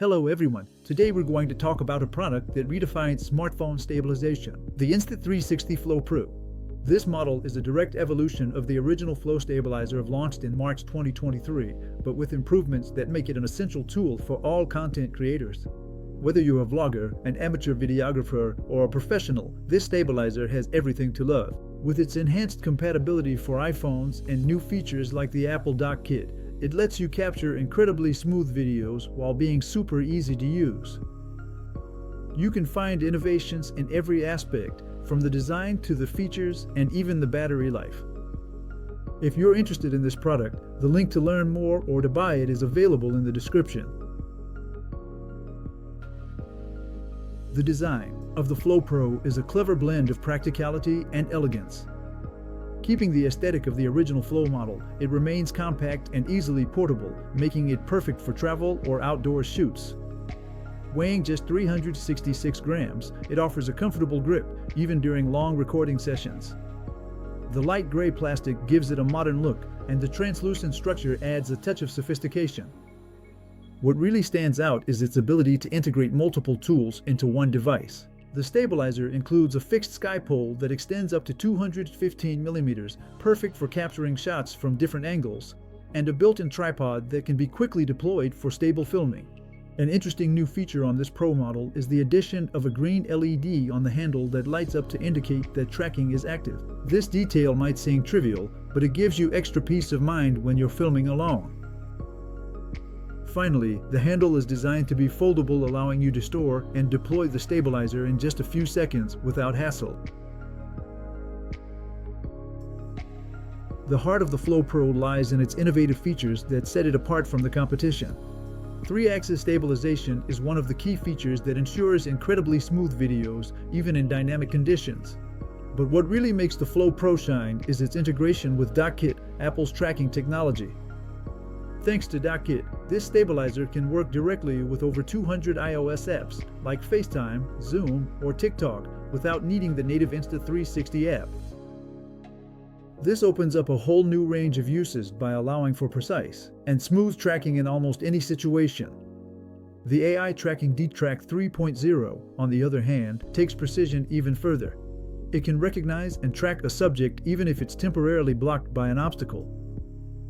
Hello everyone, today we're going to talk about a product that redefines smartphone stabilization, the Insta360 Flow Pro. This model is a direct evolution of the original Flow stabilizer launched in March 2023, but with improvements that make it an essential tool for all content creators. Whether you're a vlogger, an amateur videographer, or a professional, this stabilizer has everything to love. With its enhanced compatibility for iPhones and new features like the Apple DockKit, it lets you capture incredibly smooth videos while being super easy to use. You can find innovations in every aspect, from the design to the features and even the battery life. If you're interested in this product, the link to learn more or to buy it is available in the description. The design of the Flow Pro is a clever blend of practicality and elegance. Keeping the aesthetic of the original Flow model, it remains compact and easily portable, making it perfect for travel or outdoor shoots. Weighing just 366 grams, it offers a comfortable grip, even during long recording sessions. The light gray plastic gives it a modern look, and the translucent structure adds a touch of sophistication. What really stands out is its ability to integrate multiple tools into one device. The stabilizer includes a fixed sky pole that extends up to 215 millimeters, perfect for capturing shots from different angles, and a built-in tripod that can be quickly deployed for stable filming. An interesting new feature on this Pro model is the addition of a green LED on the handle that lights up to indicate that tracking is active. This detail might seem trivial, but it gives you extra peace of mind when you're filming alone. Finally, the handle is designed to be foldable, allowing you to store and deploy the stabilizer in just a few seconds without hassle. The heart of the Flow Pro lies in its innovative features that set it apart from the competition. 3-axis stabilization is one of the key features that ensures incredibly smooth videos, even in dynamic conditions. But what really makes the Flow Pro shine is its integration with DockKit, Apple's tracking technology. Thanks to DockKit, this stabilizer can work directly with over 200 iOS apps like FaceTime, Zoom, or TikTok without needing the native Insta360 app. This opens up a whole new range of uses by allowing for precise and smooth tracking in almost any situation. The AI tracking DTrack 3.0, on the other hand, takes precision even further. It can recognize and track a subject even if it's temporarily blocked by an obstacle.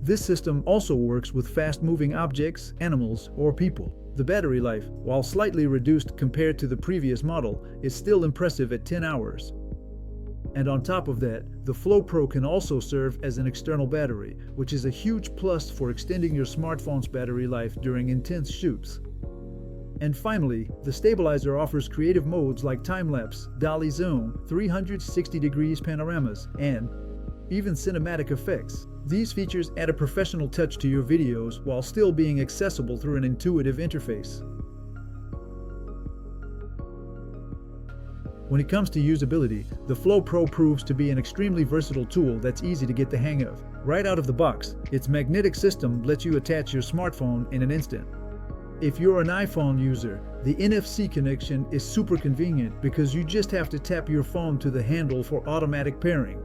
This system also works with fast-moving objects, animals, or people. The battery life, while slightly reduced compared to the previous model, is still impressive at 10 hours. And on top of that, the Flow Pro can also serve as an external battery, which is a huge plus for extending your smartphone's battery life during intense shoots. And finally, the stabilizer offers creative modes like time-lapse, dolly zoom, 360 degrees panoramas, and even cinematic effects. These features add a professional touch to your videos while still being accessible through an intuitive interface. When it comes to usability, the Flow Pro proves to be an extremely versatile tool that's easy to get the hang of. Right out of the box, its magnetic system lets you attach your smartphone in an instant. If you're an iPhone user, the NFC connection is super convenient because you just have to tap your phone to the handle for automatic pairing.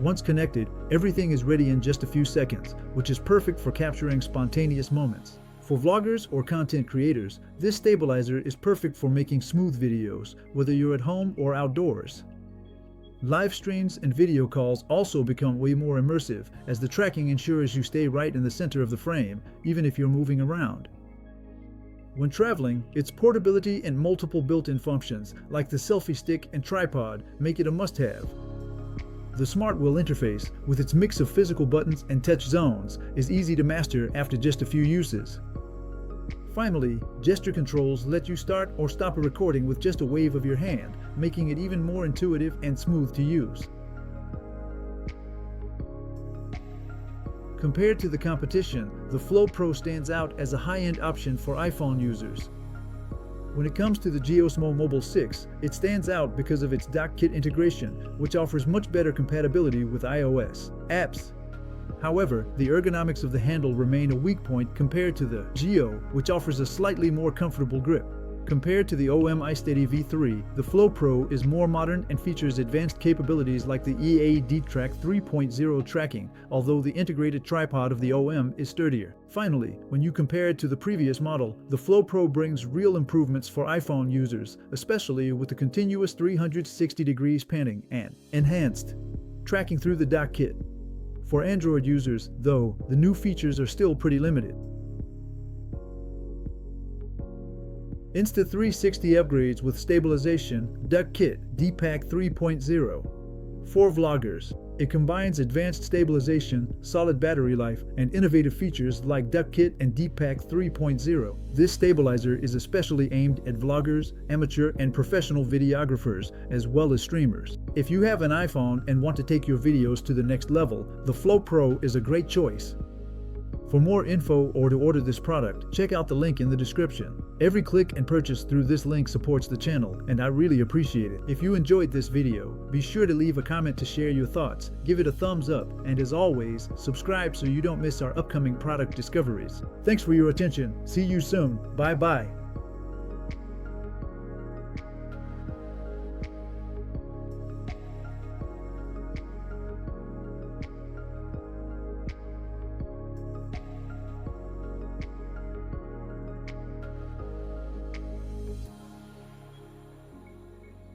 Once connected, everything is ready in just a few seconds, which is perfect for capturing spontaneous moments. For vloggers or content creators, this stabilizer is perfect for making smooth videos, whether you're at home or outdoors. Live streams and video calls also become way more immersive, as the tracking ensures you stay right in the center of the frame, even if you're moving around. When traveling, its portability and multiple built-in functions, like the selfie stick and tripod, make it a must-have. The Smart Wheel interface, with its mix of physical buttons and touch zones, is easy to master after just a few uses. Finally, gesture controls let you start or stop a recording with just a wave of your hand, making it even more intuitive and smooth to use. Compared to the competition, the Flow Pro stands out as a high-end option for iPhone users. When it comes to the Geosmo Mobile 6, it stands out because of its DockKit integration, which offers much better compatibility with iOS apps. However, the ergonomics of the handle remain a weak point compared to the Geo, which offers a slightly more comfortable grip. Compared to the OM iSteady V3, the Flow Pro is more modern and features advanced capabilities like the EA-D-Track 3.0 tracking, although the integrated tripod of the OM is sturdier. Finally, when you compare it to the previous model, the Flow Pro brings real improvements for iPhone users, especially with the continuous 360 degrees panning and enhanced tracking through the DockKit. For Android users, though, the new features are still pretty limited. Insta360 upgrades with stabilization, DockKit D-Pack 3.0. For vloggers, it combines advanced stabilization, solid battery life, and innovative features like DockKit and D-Pack 3.0. This stabilizer is especially aimed at vloggers, amateur and professional videographers, as well as streamers. If you have an iPhone and want to take your videos to the next level, the Flow Pro is a great choice. For more info or to order this product, check out the link in the description. Every click and purchase through this link supports the channel, and I really appreciate it. If you enjoyed this video, be sure to leave a comment to share your thoughts, give it a thumbs up, and as always, subscribe so you don't miss our upcoming product discoveries. Thanks for your attention. See you soon. Bye-bye.